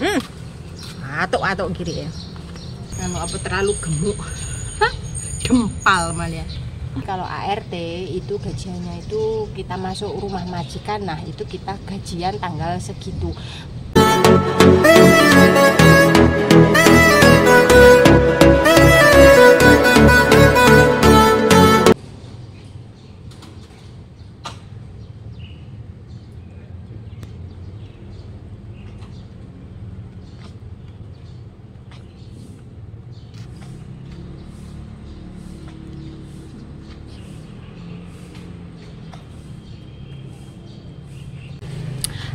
Atuk kiri ya. Anu apa terlalu gemuk. Gempal malah. Kalau ART itu gajiannya itu kita masuk rumah majikan, nah itu kita gajian tanggal segitu.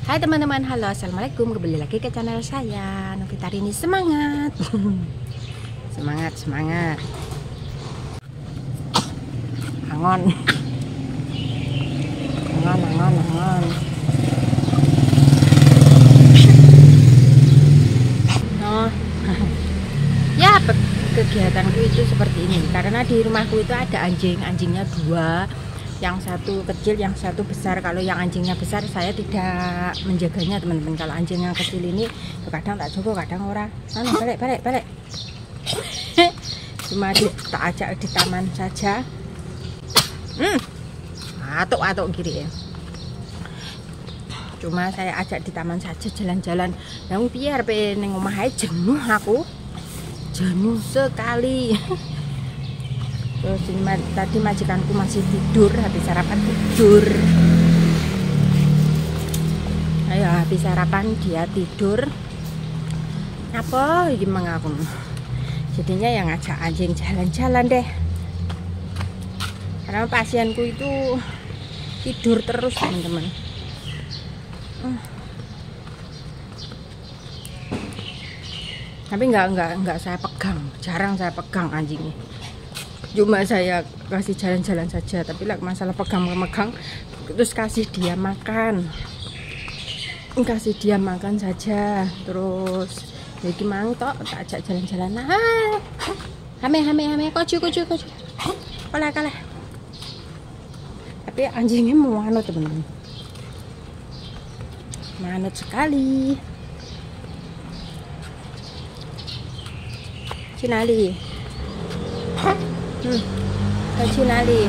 Hai teman-teman, halo, assalamualaikum, kembali lagi ke channel saya Novita Rini. Semangat semangat angon no. Ya, kegiatanku itu seperti ini karena di rumahku itu ada anjingnya dua, yang satu kecil, yang satu besar. Kalau yang anjingnya besar saya tidak menjaganya teman-teman. Kalau anjing yang kecil ini kadang tak cukup, kadang ora. Balik. Cuma tak ajak di taman saja. Atuk kiri ya. Cuma saya ajak di taman saja, jalan-jalan. Yang biar pengen ngomah aja, jenuh aku. Jenuh sekali. Terus tadi majikanku masih tidur, habis sarapan tidur. Ayo, habis sarapan dia tidur. Apa gimana aku? Jadinya yang ngajak anjing jalan-jalan deh. Karena pasienku itu tidur terus teman-teman. Tapi nggak saya pegang, jarang saya pegang anjingnya. Cuma saya kasih jalan-jalan saja, tapi masalah pegang-pegang terus kasih dia makan saja. Terus ya gimana toh, tak ajak jalan-jalan. Hame kocu kalah. Tapi anjingnya mau manut teman-teman, manut sekali. Cinali Cinali.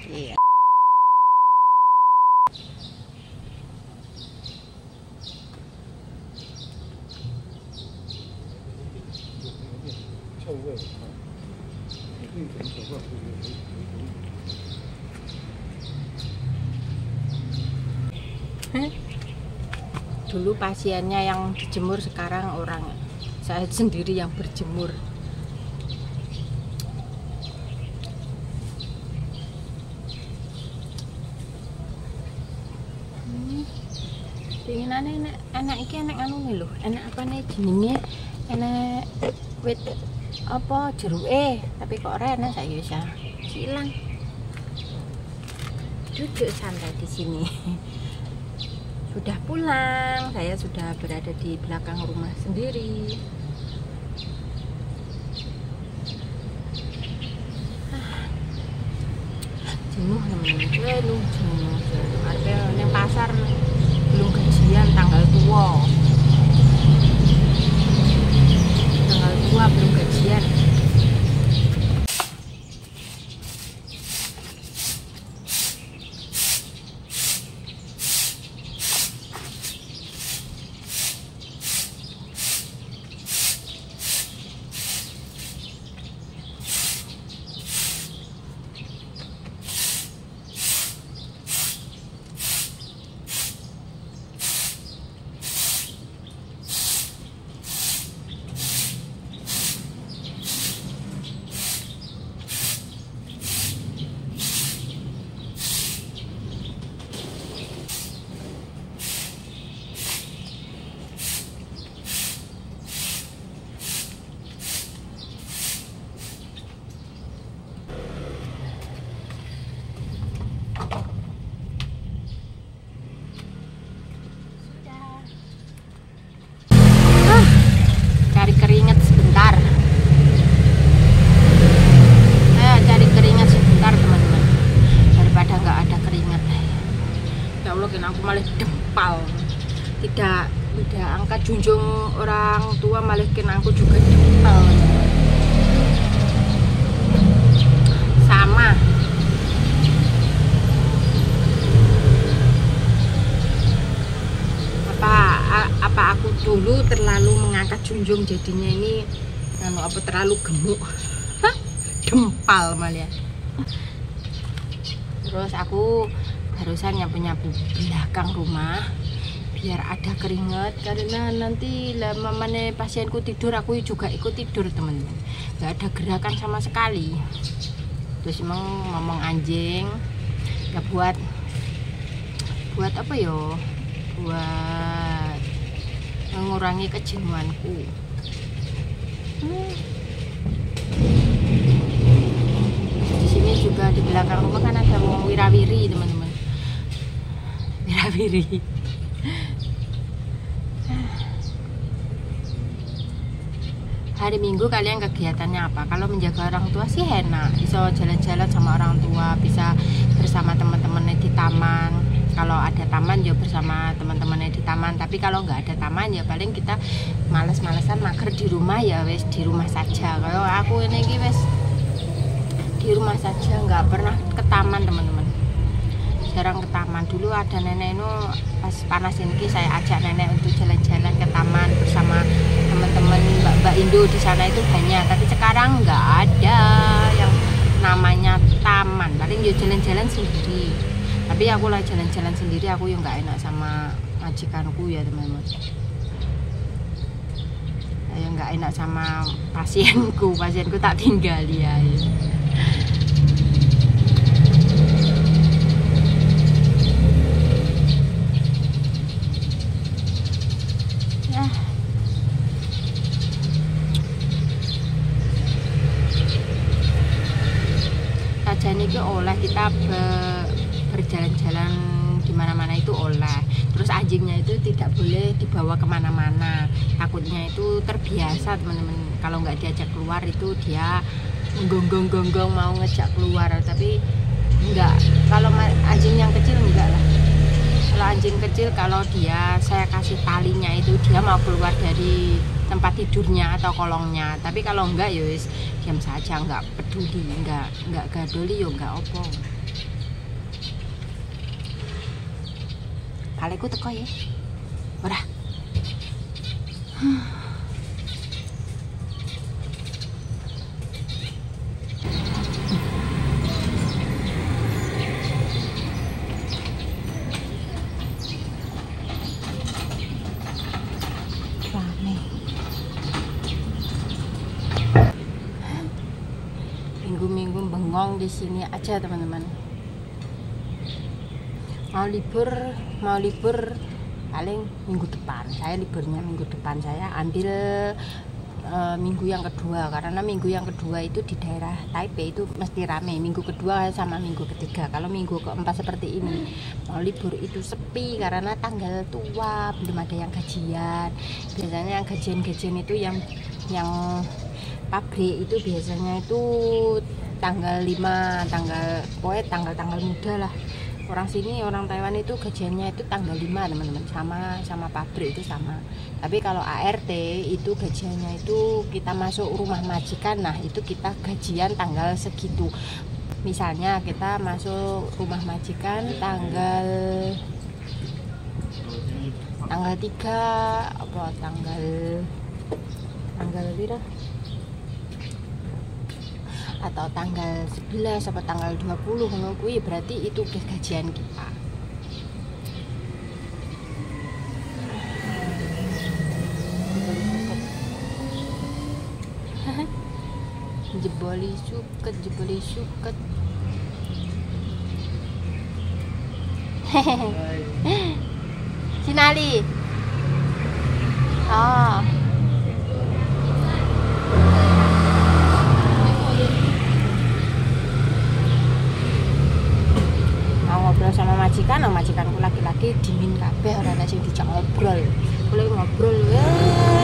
Iya. Dulu pasiennya yang dijemur, sekarang orang saya sendiri yang berjemur. Pinginane enak iki, enak anu lho, enak apa nih jenenge, enak wit apa jeruke, tapi kok ora enak saya bisa hilang. Duduk santai di sini. Sudah pulang, saya sudah berada di belakang rumah sendiri. Jenuh teman-teman, jenuh. Artinya yang pasar belum gajian, tanggal tua belum gajian. ada angkat junjung orang tua malah aku juga jempol. Sama. Apa aku dulu terlalu mengangkat junjung jadinya ini apa terlalu gemuk. Jempal malah. Terus aku barusan nyapu-nyapu belakang rumah biar ada keringat, karena nanti lama mana pasienku tidur aku juga ikut tidur teman-teman, nggak ada gerakan sama sekali. Terus emang ngomong anjing ya buat apa yo, buat mengurangi kejenuhanku. Di sini juga di belakang rumah kan ada wong wirawiri teman-teman. Wirawiri. Hari Minggu kalian kegiatannya apa? Kalau menjaga orang tua sih enak, bisa jalan-jalan sama orang tua, bisa bersama teman-temannya di taman. Kalau ada taman ya bersama teman-temannya di taman. Tapi kalau nggak ada taman ya paling kita males-malesan mager di rumah, ya wes di rumah saja. Kalau aku ini wes di rumah saja, nggak pernah ke taman teman-teman. Jarang ke taman. Dulu ada nenek itu pas panas ini saya ajak nenek untuk jalan-jalan ke taman bersama teman-teman mbak-mbak Indo di sana itu banyak. Tapi sekarang nggak ada yang namanya taman, paling ya jalan-jalan sendiri. Tapi aku lah jalan-jalan sendiri, aku yang nggak enak sama majikanku ya teman-teman. Saya nggak enak sama pasienku tak tinggali ya. Saja ini oleh kita berjalan-jalan di mana-mana itu oleh. Terus anjingnya itu tidak boleh dibawa kemana-mana, takutnya itu terbiasa teman-teman. Kalau nggak diajak keluar itu dia gonggong-gonggong mau ngejak keluar. Tapi enggak, kalau anjing yang kecil enggak lah. Kalau anjing kecil, kalau saya kasih talinya itu dia mau keluar dari tempat tidurnya atau kolongnya. Tapi kalau enggak ya wis diam saja, enggak peduli, enggak gadoli ya enggak opo. Kaleku teko ya. Ora. Minggu-minggu bengong di sini aja teman-teman. Mau libur paling minggu depan. Saya liburnya minggu depan, saya ambil minggu yang kedua, karena minggu yang kedua itu di daerah Taipei itu mesti rame. Minggu kedua sama minggu ketiga. Kalau minggu keempat seperti ini mau libur itu sepi karena tanggal tua, belum ada yang gajian. Biasanya yang gajian itu yang pabrik itu biasanya itu tanggal 5, tanggal muda lah. Orang sini, orang Taiwan itu gajiannya itu tanggal 5 teman-teman, sama pabrik itu sama. Tapi kalau ART itu gajiannya itu kita masuk rumah majikan, nah itu kita gajian tanggal segitu. Misalnya kita masuk rumah majikan tanggal 3 apa tanggal berapa? Atau tanggal 11 atau tanggal 20 kuwi berarti itu gajian kita. Jeboli suket. Sinali. Oh. Ngobrol sama majikanku laki-laki dingin kabeh, ora ana sing dijak ngobrol. Kuwi ngobrol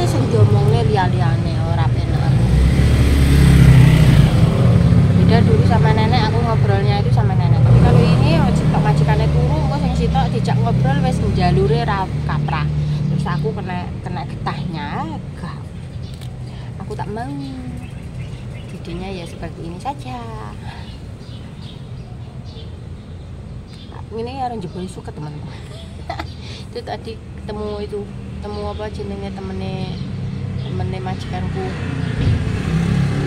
sing diomongne liya-liyane ora penak. Beda dulu sama nenek, aku ngobrolnya itu sama nenek. Tapi kalau ini sitok majikannya turu, kok sing sitok dijak ngobrol wis njalure ra kaprah. kena getahnya, aku tak mau. Jadinya ya seperti ini saja. Ini orang jebol suka teman-teman. Itu tadi ketemu apa jenenge temennya majikanku.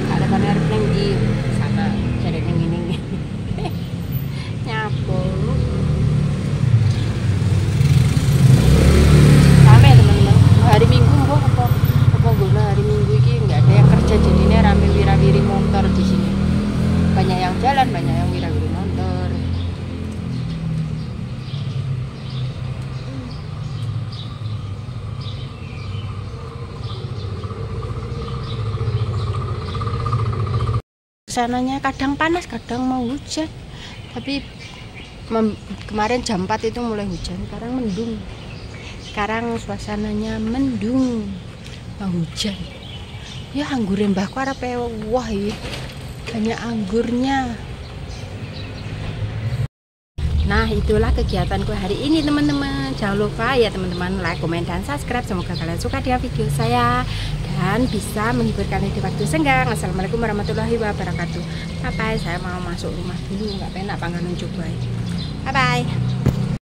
Ada kamera neng di sana, jadi neng ini nyapu. Rame teman-teman. Hari Minggu apa guna hari Minggu ini nggak ada yang kerja, jadinya rame wira-wiri motor di sini. Banyak yang jalan, banyak yang wira-wiri motor. Sananya kadang panas, kadang mau hujan. Tapi kemarin jam 4 itu mulai hujan, sekarang mendung. Sekarang suasananya mendung, mau hujan. Ya anggur mbahku arepe wah ya. Banyak anggurnya. Nah, itulah kegiatanku hari ini teman-teman. Jangan lupa ya teman-teman like, komen, dan subscribe. Semoga kalian suka dengan video saya dan bisa menghibur kalian di waktu senggang. Assalamualaikum warahmatullahi wabarakatuh. Bye bye. Saya mau masuk rumah dulu, nggak penak panggang coba. Bye bye.